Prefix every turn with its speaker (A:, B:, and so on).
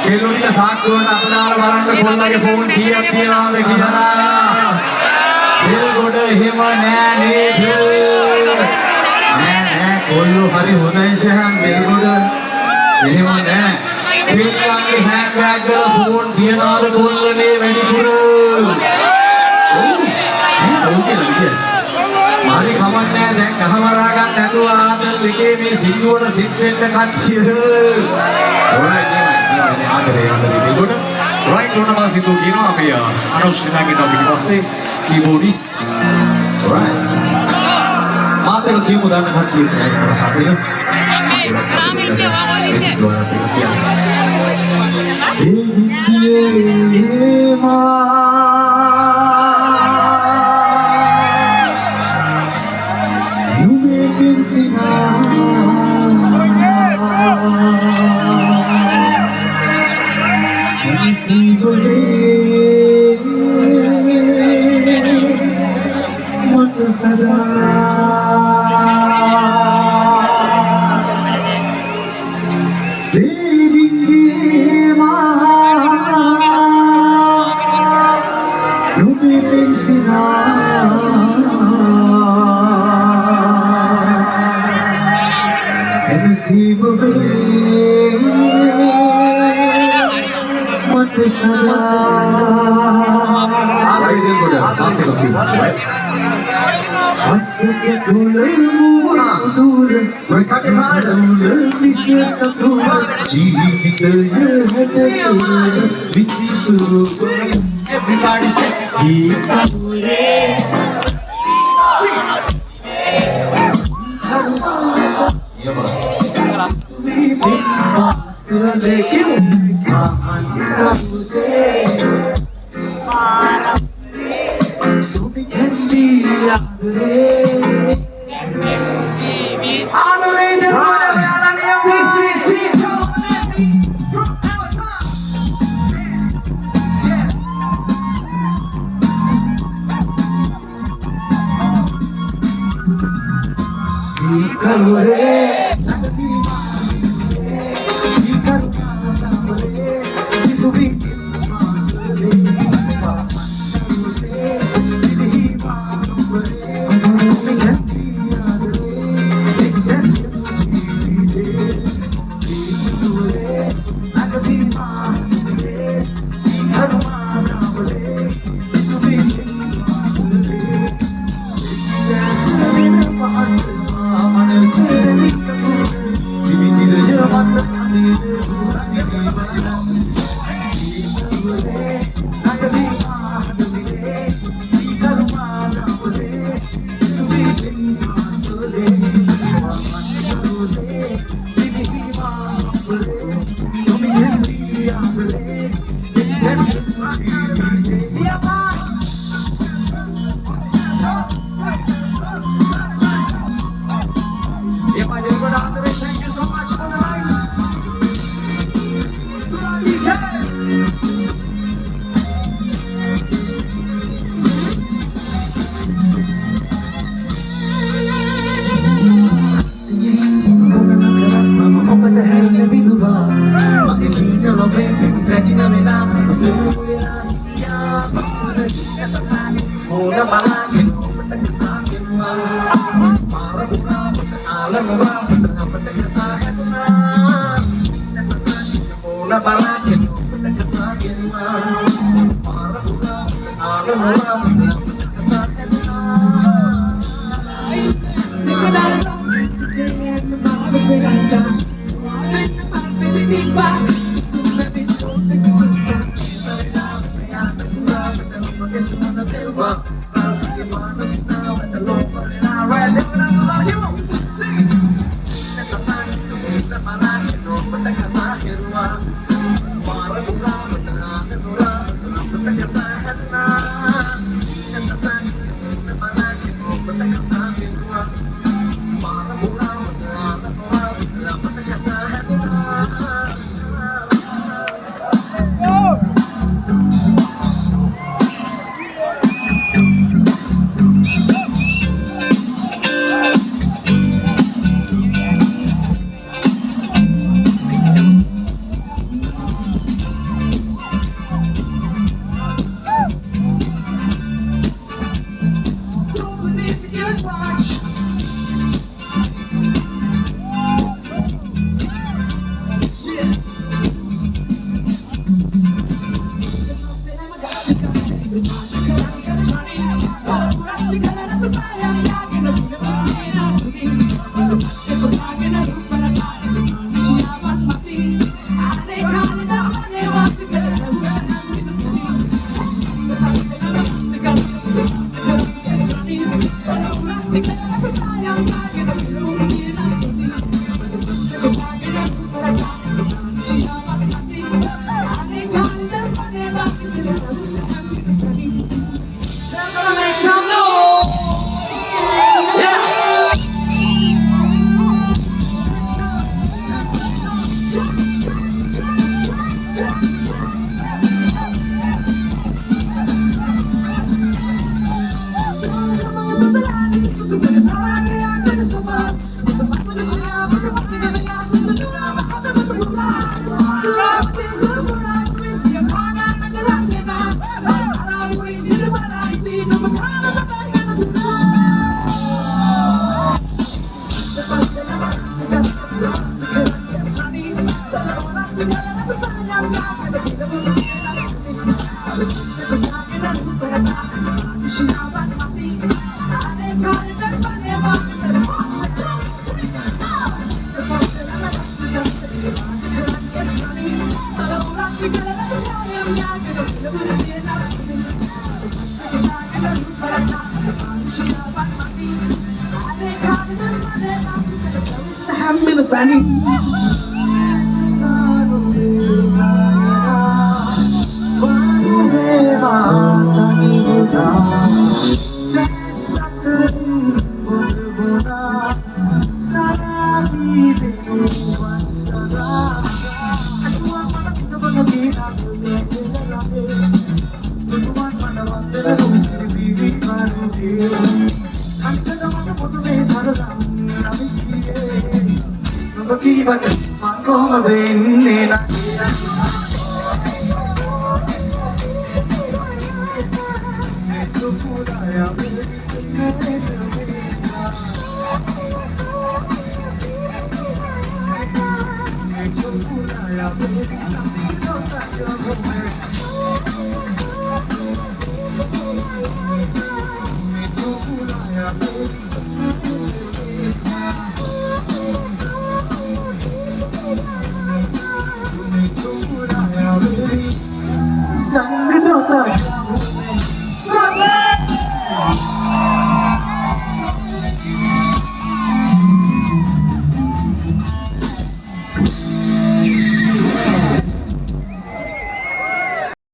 A: කෙළුණික සාක්කුවට අත දාලා බලන්න කොල්ලගේ ෆෝන් කීයක් තියනවද කියලා. බෙල්ගොඩ එහෙම නෑ නේද? නෑ කොල්ලෝ හරි හොඳයි ෂහම් බෙල්ගොඩ. එහෙම නෑ. කෙල්ලන්ගේ හෑන්ඩ් බෑග් වල ෆෝන් තියනවද කොල්ලනේ වැඩිපුර? මාරි කමන්නේ දැන් ගහමරා ගන්න නැතුව ආදල් දෙකේ මේ සිංහුවට සිත් වෙන්න කච්චිය. ඔරයි ආදරේ බෙල්ගොඩ. රයිට් උන මා සිතු කියනවා අපේ අනුශ්‍රිතාගේ ටොපික් පස්සේ keyboardist. Alright. මාතල කියමු දාන්න කට්ටිය කරන සාපේක.
B: सदा देवी नुबे पेंसिना सेंसिबल मत सदा
A: ආයි දෙන්න කොට මාතල කියමු.
B: Hasके dhulmu dul dul vise sabur jeevit yehte visitu everybody say deepure sweet pass lekhin kahan se so we can be